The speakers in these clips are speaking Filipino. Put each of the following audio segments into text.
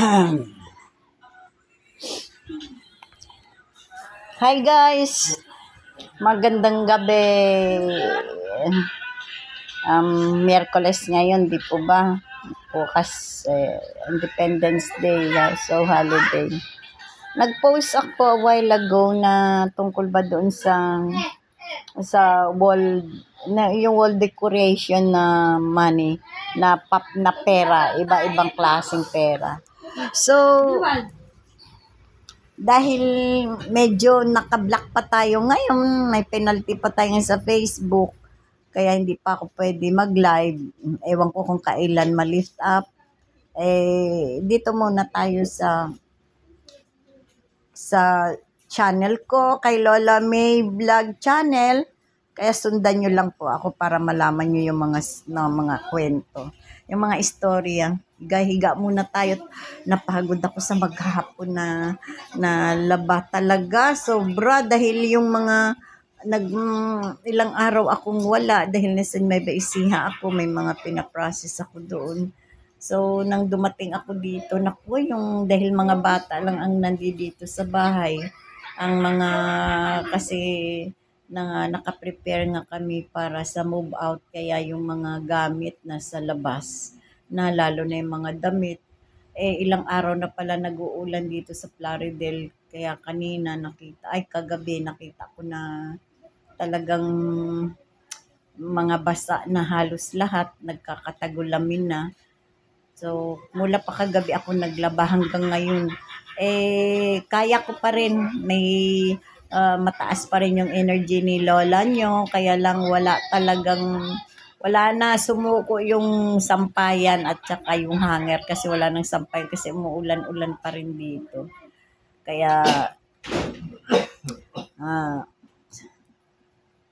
Hi guys! Magandang gabi. Miyerkules ngayon, di po ba? Bukas, Independence Day, so holiday. Nag-post ako a while ago na tungkol ba doon sa wall, na yung wall decoration na money, na pera, iba-ibang klaseng pera. So, dahil medyo naka-block pa tayo ngayon, may penalty pa tayo sa Facebook, kaya hindi pa ako pwede mag-live. Ewan ko kung kailan ma-lift up. Dito muna tayo sa channel ko, kay Lola May Vlog Channel. Kaya sundan nyo lang po ako para malaman nyo yung mga kwento, yung mga istorya. Higa muna tayo. Napagod ako sa maghapon na laba talaga. Sobra dahil yung mga ilang araw akong wala dahil nasa may baisiha ako, may mga pinaprocess ako doon. So, nang dumating ako dito, naku, yung dahil mga bata lang ang nandito sa bahay, ang mga, kasi naka-prepare nga kami para sa move out, kaya yung mga gamit na sa labas, na lalo na yung mga damit, ilang araw na pala nag-uulan dito sa Plaridel, kaya kanina kagabi nakita ko na talagang mga basa na halos lahat, nagkakatagulamin na. So, mula pa kagabi ako naglaba hanggang ngayon. Kaya ko pa rin. May mataas pa rin yung energy ni Lola nyo. Kaya lang wala na, sumuko yung sampayan at saka yung hanger kasi wala nang sampayan kasi umuulan-ulan pa rin dito. Kaya,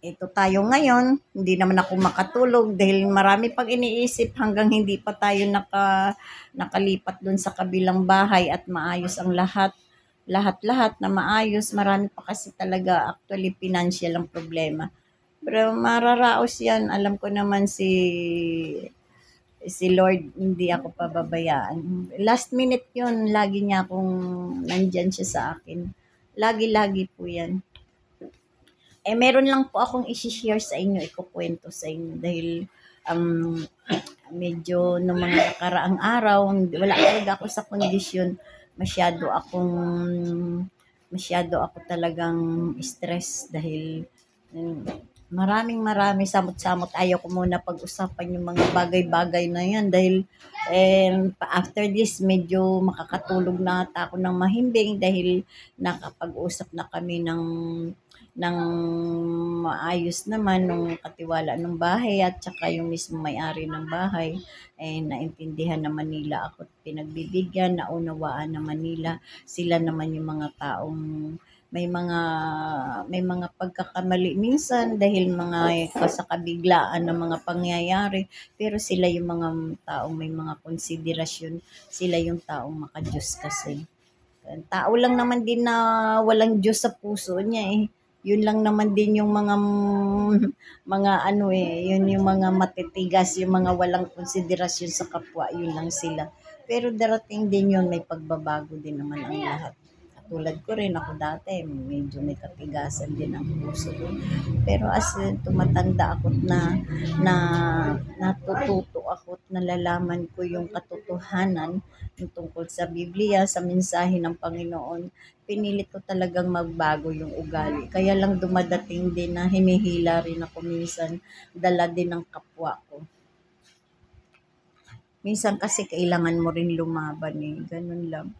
ito tayo ngayon, hindi naman ako makatulog dahil marami pang iniisip hanggang hindi pa tayo nakalipat dun sa kabilang bahay at maayos ang lahat na maayos. Marami pa kasi talaga actually financial ang problema. Pero mararaos yan. Alam ko naman si Lord, hindi ako pababayaan. Last minute yun, lagi niya akong nandyan siya sa akin. Lagi-lagi po yan. Meron lang po akong i-share sa inyo, ikukwento sa inyo dahil medyo noong mga nakaraang araw, wala talaga ako sa kondisyon. Masyado ako talagang stress dahil maraming samot-samot. Ayaw ko muna pag-usapan yung mga bagay-bagay na yan dahil after this medyo makakatulog na ako ng mahimbing dahil nakapag-usap na kami ng maayos naman nung katiwala ng bahay at saka yung mismo may-ari ng bahay, naintindihan naman nila ako, pinagbibigyan, naunawaan naman nila. Sila naman yung mga taong may mga pagkakamali minsan dahil mga kasakabiglaan ng mga pangyayari, pero sila yung mga taong may mga konsiderasyon, sila yung taong makadiyos kasi. Tao lang naman din na walang Diyos sa puso niya Yun lang naman din yung mga yun yung mga matitigas, yung mga walang konsiderasyon sa kapwa, yun lang sila. Pero darating din yun, may pagbabago din naman ang lahat. Katulad ko rin ako dati, medyo may katigasan din ang puso ko. Pero as tumatanda ako na natututo ako at nalalaman ko yung katotohanan tungkol sa Biblia, sa mensahe ng Panginoon, pinilit ko talagang magbago yung ugali. Kaya lang dumadating din na hinihila rin ako minsan, dala din ng kapwa ko. Minsan kasi kailangan mo rin lumaban ganun lang.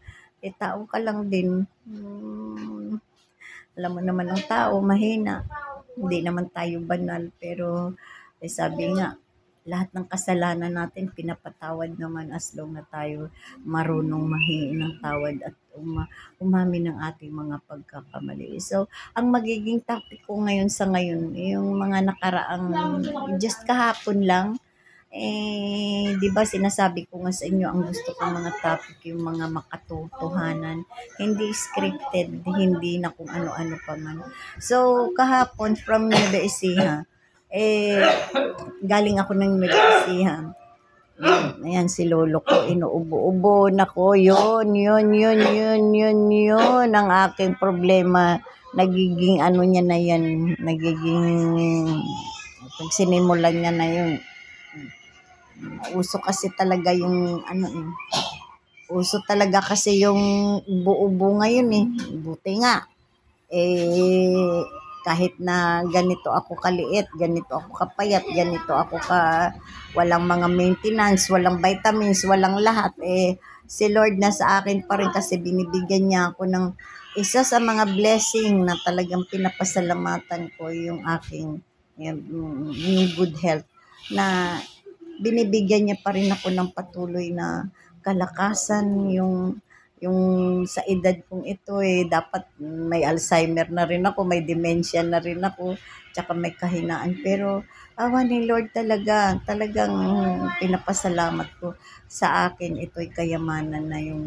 Tao ka lang din. Alam mo naman ang tao, mahina. Hindi naman tayo banal, pero sabi nga, lahat ng kasalanan natin pinapatawad naman as long na tayo marunong mahingi ng tawad at umamin ng ating mga pagkakamali. So, ang magiging topic ko ngayon yung mga nakaraang just kahapon lang, di ba sinasabi ko nga sa inyo, ang gusto kong mga topic yung mga makatotohanan, hindi scripted, hindi na kung ano-ano pa man. So, kahapon from Nueva Ecija, galing ako ng Nueva Ecija. Ayan si lolo ko, inuubo-ubo. Nako, yun ang aking problema. Nagiging ano niya na yan, pag sinimulan niya na yun, uso kasi talaga yung uso talaga kasi yung ubo-ubo ngayon eh. Buti nga, kahit na ganito ako kaliit, ganito ako kapayat, ganito ako walang mga maintenance, walang vitamins, walang lahat, si Lord na sa akin pa rin kasi binibigyan niya ako ng isa sa mga blessing na talagang pinapasalamatan ko yung aking yung good health na binibigyan niya pa rin ako ng patuloy na kalakasan yung sa edad kong ito dapat may Alzheimer na rin ako, may dementia na rin ako, tsaka may kahinaan. Pero awa ni Lord talagang pinapasalamat ko sa akin ito'y kayamanan na yung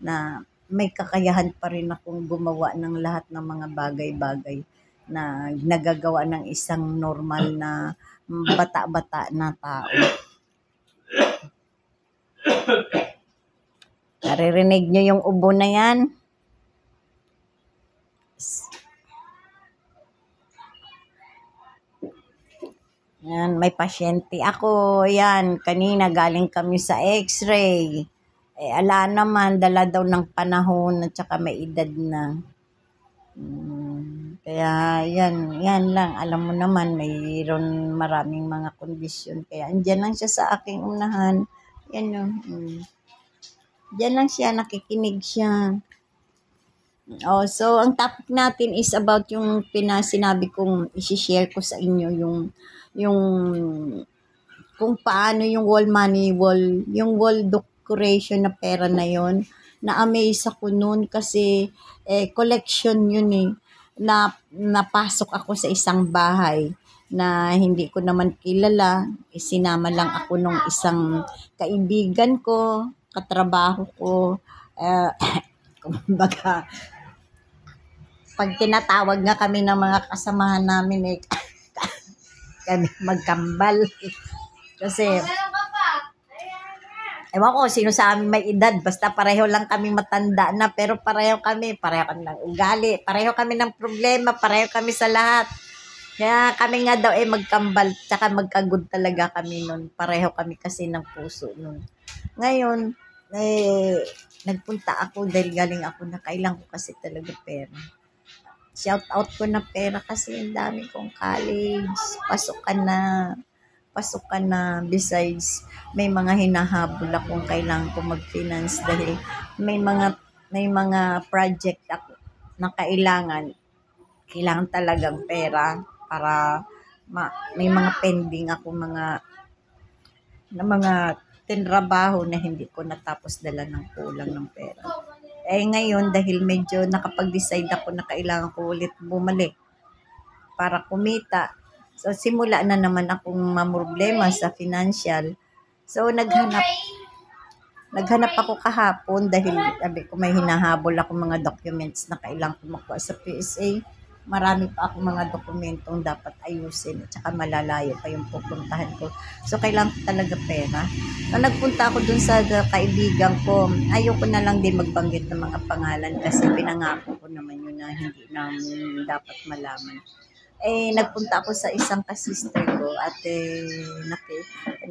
na may kakayahan pa rin akong gumawa ng lahat ng mga bagay-bagay na nagagawa ng isang normal na bata-bata na tao. Naririnig nyo yung ubo na yan? Yan, may pasyente ako. Yan, kanina galing kami sa x-ray. Ala naman, dala daw ng panahon at saka may edad na. Kaya yan lang. Alam mo naman, mayroon maraming mga kondisyon. Kaya andyan lang siya sa aking unahan. Yan o. Diyan lang siya, nakikinig siya. So ang topic natin is about yung sinabi kong i-share ko sa inyo yung kung paano yung yung wall decoration na pera na yon. Na-amaze ako noon kasi collection yun napasok ako sa isang bahay na hindi ko naman kilala. Sinama lang ako nung isang kaibigan ko, katrabaho ko. Kumbaga, pag tinatawag nga kami ng mga kasamahan namin kami magkambal. Kasi, ewan ko sino sa amin may edad, basta pareho lang kami matanda na, pero pareho kami ng ugali, pareho kami ng problema, pareho kami sa lahat. Kaya kami nga daw magkambal, tsaka magkagod talaga kami nun. Pareho kami kasi ng puso nun. Ngayon, nagpunta ako dahil galing ako na kailangan ko kasi talaga pera. Shout out ko na pera kasi ang dami kong college, pasok na. Besides, may mga hinahabol akong kailangan ko mag-finance dahil may mga project ako na kailangan talagang pera para may mga pending ako mga tinrabaho na hindi ko natapos dala ng kulang ng pera. Ngayon, dahil medyo nakapag-decide ako na kailangan ko ulit bumalik para kumita. So, simula na naman akong mamroblema sa financial. So, naghanap ako kahapon dahil sabi ko may hinahabol ako mga documents na kailangan ko makuha sa PSA. Marami pa akong mga dokumentong dapat ayusin at saka malalayo pa yung pupuntahan ko. So, kailangan ko talaga pera. Nung nagpunta ako dun sa kaibigan ko, ayoko na lang din magbanggit ng mga pangalan kasi pinangako ko naman yun na hindi namin dapat malaman. Nagpunta ako sa isang kasister ko at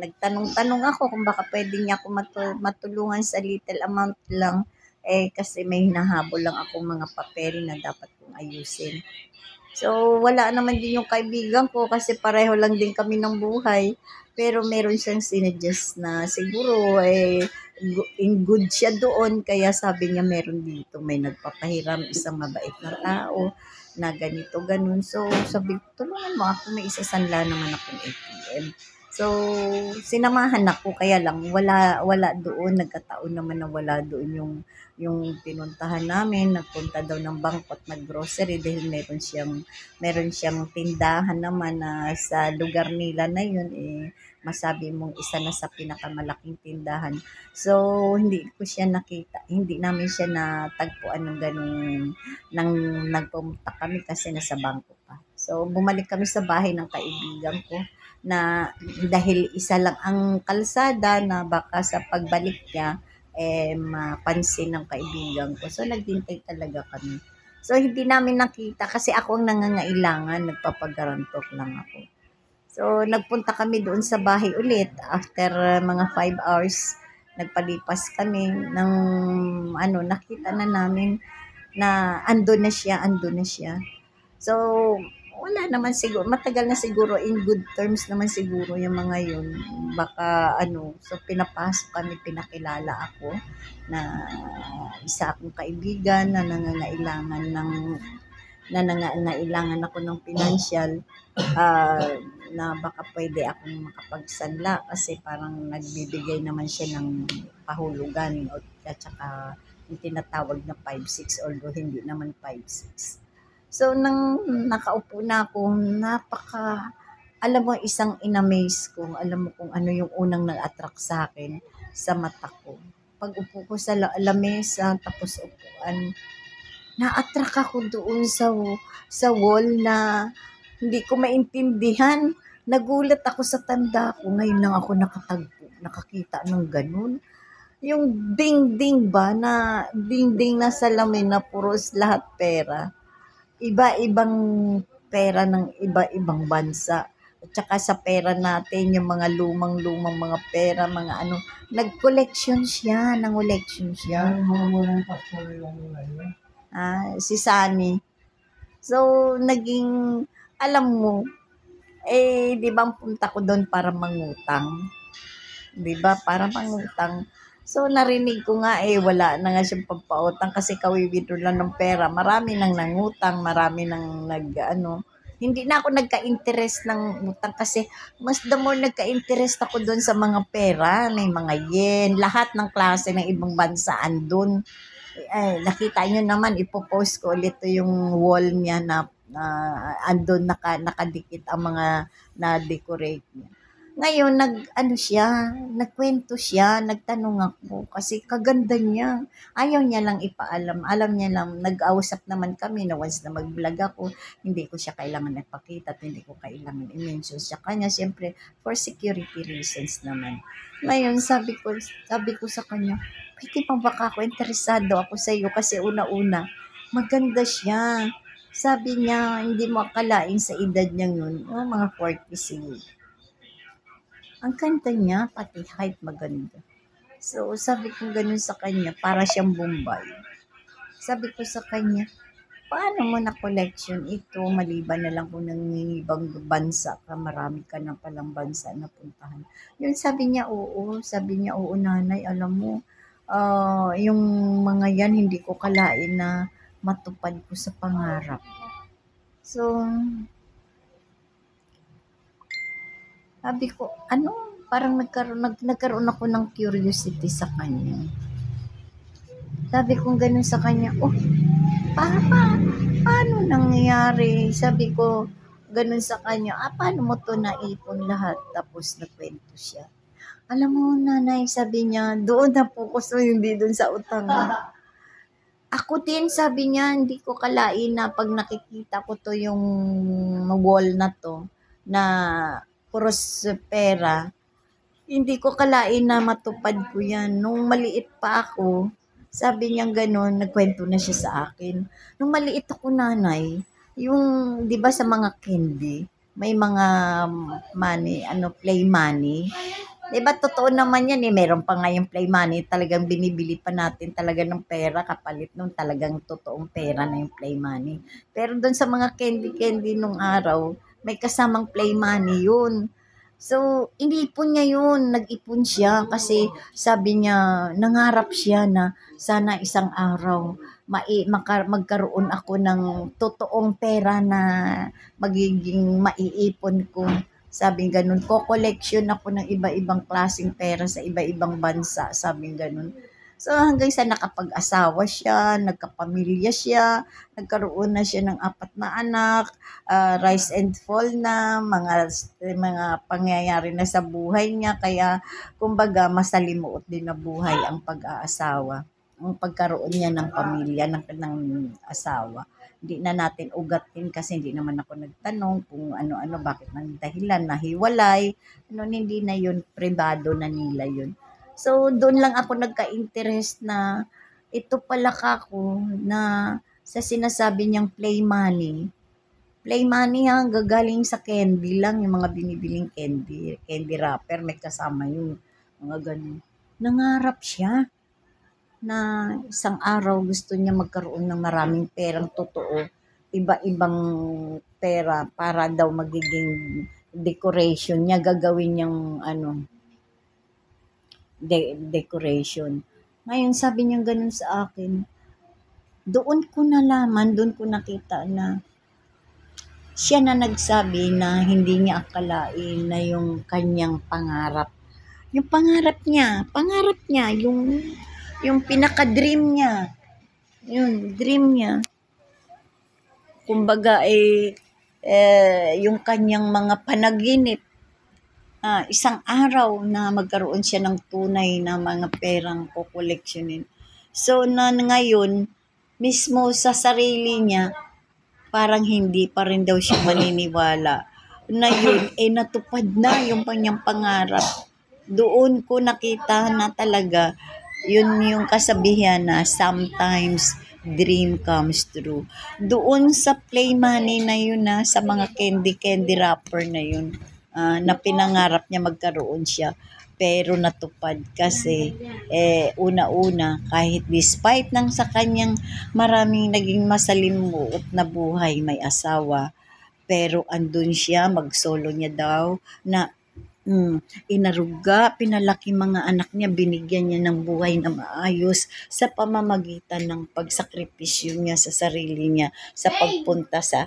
nagtanong-tanong ako kung baka pwede niya ako matulungan sa little amount lang kasi may hinahabol lang akong mga papel na dapat kong ayusin. So, wala naman din yung kaibigan ko kasi pareho lang din kami ng buhay. Pero meron siyang sinuggest na siguro in good siya doon. Kaya sabi niya meron dito, may nagpapahiram, isang mabait na tao na ganito, ganun. So, sabi ko, tulungan mo ako, may isasanla naman akong ATM. So, sinamahan ako, kaya lang wala doon, nagkataon naman na wala doon yung pinuntahan namin. Nagpunta daw ng bangko at naggrocery dahil meron siyang tindahan naman na sa lugar nila na yun masabi mong isa na sa pinakamalaking tindahan. So, hindi namin siya natagpuan ng ganung nang nagpumunta kami kasi nasa bangko pa. So, bumalik kami sa bahay ng kaibigan ko. na dahil isa lang ang kalsada na baka sa pagbalik niya, mapansin ng kaibigan ko. So, naghintay talaga kami. So, hindi namin nakita kasi ako ang nangangailangan, nagpapagarantor lang ako. So, nagpunta kami doon sa bahay ulit after mga 5 hours. Nagpalipas kami ng nakita na namin na andun na siya. So, wala naman siguro, matagal na siguro, in good terms naman siguro yung mga yun. Baka so pinapasok kami, pinakilala ako na isa akong kaibigan na nangangailangan ako ng pinansyal, na baka pwede akong makapagsanla kasi parang nagbibigay naman siya ng pahulugan at saka yung tinatawag na 5-6 although hindi naman 5-6. So, nang nakaupo na ako, alam mo, isang in-amaze ko, alam mo kung ano yung unang nag-attract sa akin sa mata ko. Pag upo ko sa lamesa, tapos upuan, na-attract ako doon sa wall na hindi ko maintindihan. Nagulat ako sa tanda ko. Ngayon lang ako nakakita ng ganun. Yung ding-ding ba na ding-ding na salamin na puros lahat pera. Iba-ibang pera ng iba-ibang bansa. At saka sa pera natin, yung mga lumang-lumang mga pera, mga nag-collection siya, nang-collection siya. Si Sunny. So, naging, alam mo, di ba ang punta ko doon para mangutang? Di ba? Para mangutang. So, narinig ko nga wala na nga siyang pampautang kasi kawiwidro lang ng pera. Marami nang nangutang, marami nang hindi na ako nagka-interest ng utang kasi mas the more nagka-interest ako doon sa mga pera, may mga yen, lahat ng klase ng ibang bansa andun. Nakita nyo naman, ipopost ko ulit yung wall niya na andun nakadikit ang mga na-decorate niya. Ngayon, nagkwento siya, nagtanong ako kasi kaganda niya. Ayaw niya lang ipaalam. Alam niya lang, nag-ausap naman kami na once na mag-vlog ako, hindi ko siya kailangan nagpakita at hindi ko kailangan i-mention siya kanya. Siyempre, for security reasons naman. Ngayon, sabi ko sa kanya, pwede pa baka ako, interesado ako sa iyo kasi una-una, maganda siya. Sabi niya, hindi mo akalain sa edad niya yun, mga 40 siguro. Ang ganda niya, pati height maganda. So, sabi ko ganun sa kanya, para siyang Bombay. Sabi ko sa kanya, paano mo na collection ito, maliban na lang kung nang ibang bansa ka, marami ka na palang bansa na puntahan. Yun, sabi niya, oo nanay, alam mo, yung mga yan, hindi ko kalain na matupad ko sa pangarap. So, sabi ko, parang nagkaroon ako ng curiosity sa kanya. Sabi ko ganun sa kanya, paano nangyayari? Sabi ko, ganun sa kanya, paano mo to naipon lahat? Tapos nagkwento siya. Alam mo, nanay, sabi niya, doon na focus mo, hindi doon sa utang. Ako din, sabi niya, hindi ko kalain na pag nakikita ko to yung wall na to, na puros pera, hindi ko kalain na matupad ko yan. Nung maliit pa ako, sabi niya gano'n, nagkwento na siya sa akin. Nung maliit ako, nanay, yung, di ba sa mga candy, may mga money, play money. Di ba totoo naman yan meron pa nga yung play money, talagang binibili pa natin talaga ng pera kapalit nung talagang totoong pera na yung play money. Pero doon sa mga candy nung araw, may kasamang play money yun. So, inipon niya yun, nag-ipon siya kasi sabi niya, nangarap siya na sana isang araw magkaroon ako ng totoong pera na magiging maiipon ko. Sabi ganun, ko-collection ako ng iba-ibang klaseng pera sa iba-ibang bansa, sabi ganun. So hanggang sa nakapag-asawa siya, nagkapamilya siya, nagkaroon na siya ng 4 na anak, rise and fall na, mga pangyayari na sa buhay niya, kaya kumbaga masalimuot din na buhay ang pag-aasawa. ang pagkaroon niya ng pamilya, ng asawa. Hindi na natin ugatin kasi hindi naman ako nagtanong kung ano-ano, bakit nang dahilan, nahiwalay, hindi na yun, pribado na nila yun. So, doon lang ako nagka-interest na ito pala kako na sa sinasabi niyang play money. Play money ha, gagaling sa candy lang, yung mga binibiling candy wrapper, may kasama yung mga ganun. Nangarap siya na isang araw gusto niya magkaroon ng maraming perang totoo, iba-ibang pera para daw magiging decoration niya, gagawin niyang decoration. Ngayon sabi niya ganun sa akin, doon ko nakita na siya na nagsabi na hindi niya akalain na yung kanyang pangarap. Yung pangarap niya, yung pinaka-dream niya, yun, dream niya. Kumbaga, yung kanyang mga panaginip, isang araw na magkaroon siya ng tunay na mga perang kokoleksyonin. So, na ngayon, mismo sa sarili niya, parang hindi pa rin daw siya maniniwala na yun, natupad na yung kanyang pangarap. Doon ko nakita na talaga, yun yung kasabihan na sometimes dream comes true. Doon sa play money na yun sa mga candy wrapper na yun, na pinangarap niya magkaroon siya. Pero natupad kasi una-una kahit despite ng sa kanyang maraming naging masalimuot na buhay, may asawa, pero andun siya, mag-solo niya daw na inaruga, pinalaki mga anak niya, binigyan niya ng buhay na maayos sa pamamagitan ng pagsakripisyo niya sa sarili niya sa pagpunta sa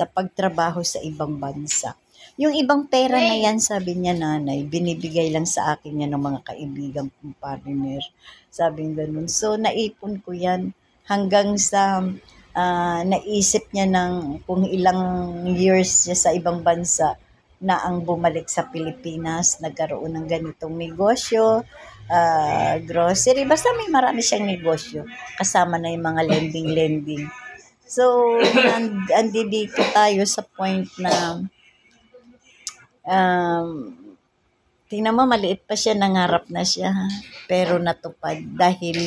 pagtrabaho sa ibang bansa. Yung ibang pera na yan, sabi niya nanay, binibigay lang sa akin yan ng mga kaibigan kong partner. Sabi ganun. So, naipon ko yan hanggang sa naisip niya ng kung ilang years siya sa ibang bansa na ang bumalik sa Pilipinas, nagkaroon ng ganitong negosyo, grocery, basta may marami siyang negosyo, kasama na yung mga lending. So, andi dito tayo sa point na tingnan mo, maliit pa siya, nangarap na siya, pero natupad dahil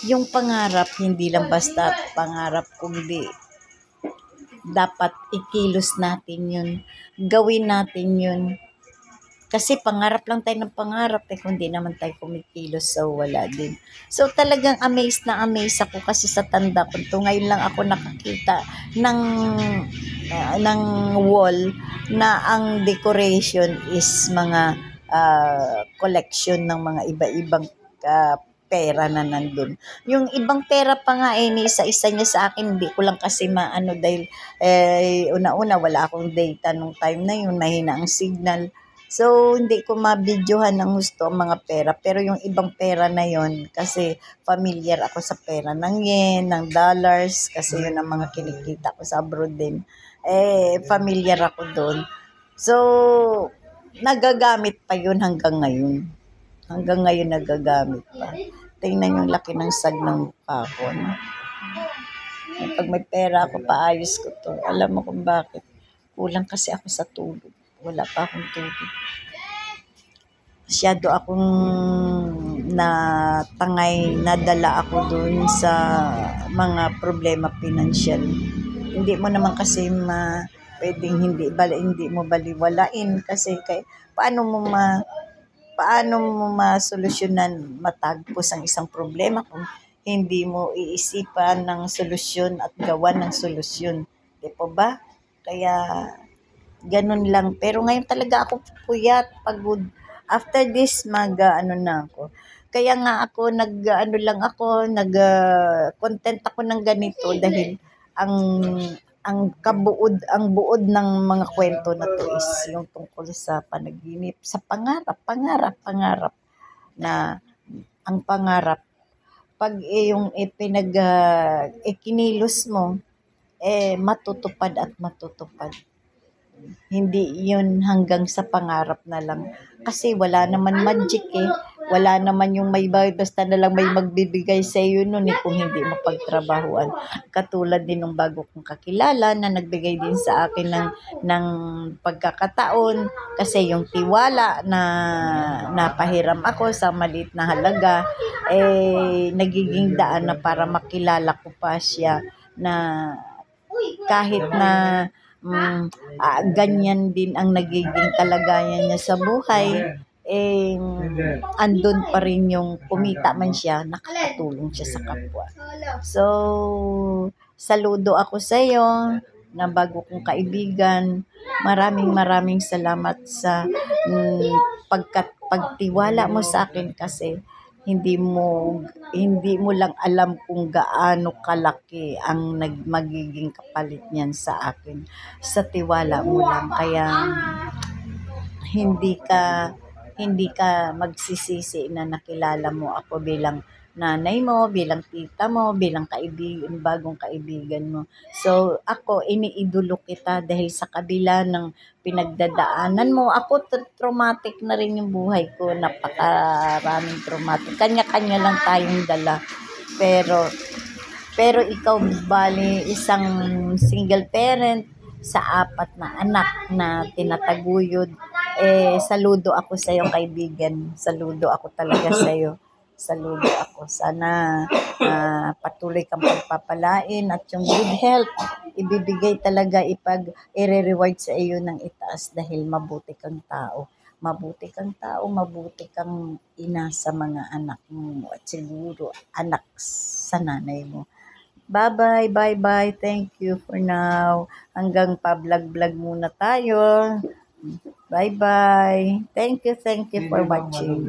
yung pangarap, hindi lang basta pangarap, kundi dapat ikilos natin yun, gawin natin yun. Kasi pangarap lang tayo ng pangarap kung di naman tayo kumikilos, so wala din. So talagang amazed ako kasi sa tanda ko to, ngayon lang ako nakakita ng wall na ang decoration is mga collection ng mga iba-ibang pera na nandun. Yung ibang pera pa nga ni isa-isa niya sa akin, hindi ko lang kasi maano dahil una-una wala akong data nung time na yun, mahina ang signal. So, hindi ko mabidyohan ng gusto ang mga pera. Pero yung ibang pera na yon kasi familiar ako sa pera ng yen, ng dollars, kasi yun ang mga kinikita ko sa abroad din. Familiar ako doon. So, nagagamit pa yun hanggang ngayon. Hanggang ngayon nagagamit pa. Tingnan yung laki ng sag ng mukha ko. No? Pag may pera ako, paayos ko to. Alam mo kung bakit? Kulang kasi ako sa tulog. Wala pa akong tubig. Masyado akong natangay, nadala ako dun sa mga problema pinansyal. Hindi mo naman kasi pwedeng hindi mo baliwalain kasi paano mo masolusyonan, matagpos ang isang problema kung hindi mo iisipan ng solusyon at gawan ng solusyon. Di po ba? Kaya ganun lang. Pero ngayon talaga ako puyat, pagod. After this, na ako. Kaya nga ako, content ako ng ganito dahil ang buod ng mga kwento na to is yung tungkol sa panaginip, sa pangarap na ang pangarap pag yung ikinilos mo matutupad at matutupad. Hindi yun hanggang sa pangarap na lang kasi wala naman magic wala naman yung may bayad, basta na lang may magbibigay sa iyo nun kung hindi mapagtrabahuan. Katulad din nung bago kong kakilala na nagbigay din sa akin ng pagkakataon kasi yung tiwala na napahiram ako sa maliit na halaga, nagiging daan na para makilala ko pa siya na kahit na ganyan din ang nagiging kalagayan niya sa buhay, andun pa rin yung kumita man siya, nakakatulong siya sa kapwa. So, saludo ako sa iyo na bago kong kaibigan. Maraming salamat sa pagtiwala mo sa akin kasi hindi mo lang alam kung gaano kalaki ang magiging kapalit niyan sa akin. Sa tiwala mo lang. Kaya hindi ka magsisisi na nakilala mo ako bilang nanay mo, bilang tita mo, bilang kaibigan, bagong kaibigan mo. So, ako, iniidolo kita dahil sa kabila ng pinagdadaanan mo. Ako, traumatic na rin yung buhay ko. Napakaraming traumatic. Kanya-kanya lang tayong dala. Pero ikaw, bali, isang single parent sa 4 na anak na tinataguyod. Saludo ako sa iyo, kaibigan. Saludo ako talaga sa iyo. Saludo ako. Sana patuloy kang pagpapalain at yung good health ibibigay talaga i-reward sa iyo ng itaas dahil mabuti kang tao. Mabuti kang tao, mabuti kang ina sa mga anak mo at siguro anak sa nanay mo. Bye-bye, bye-bye. Thank you for now. Hanggang pa-vlog-vlog muna tayo. Bye-bye. Thank you for watching.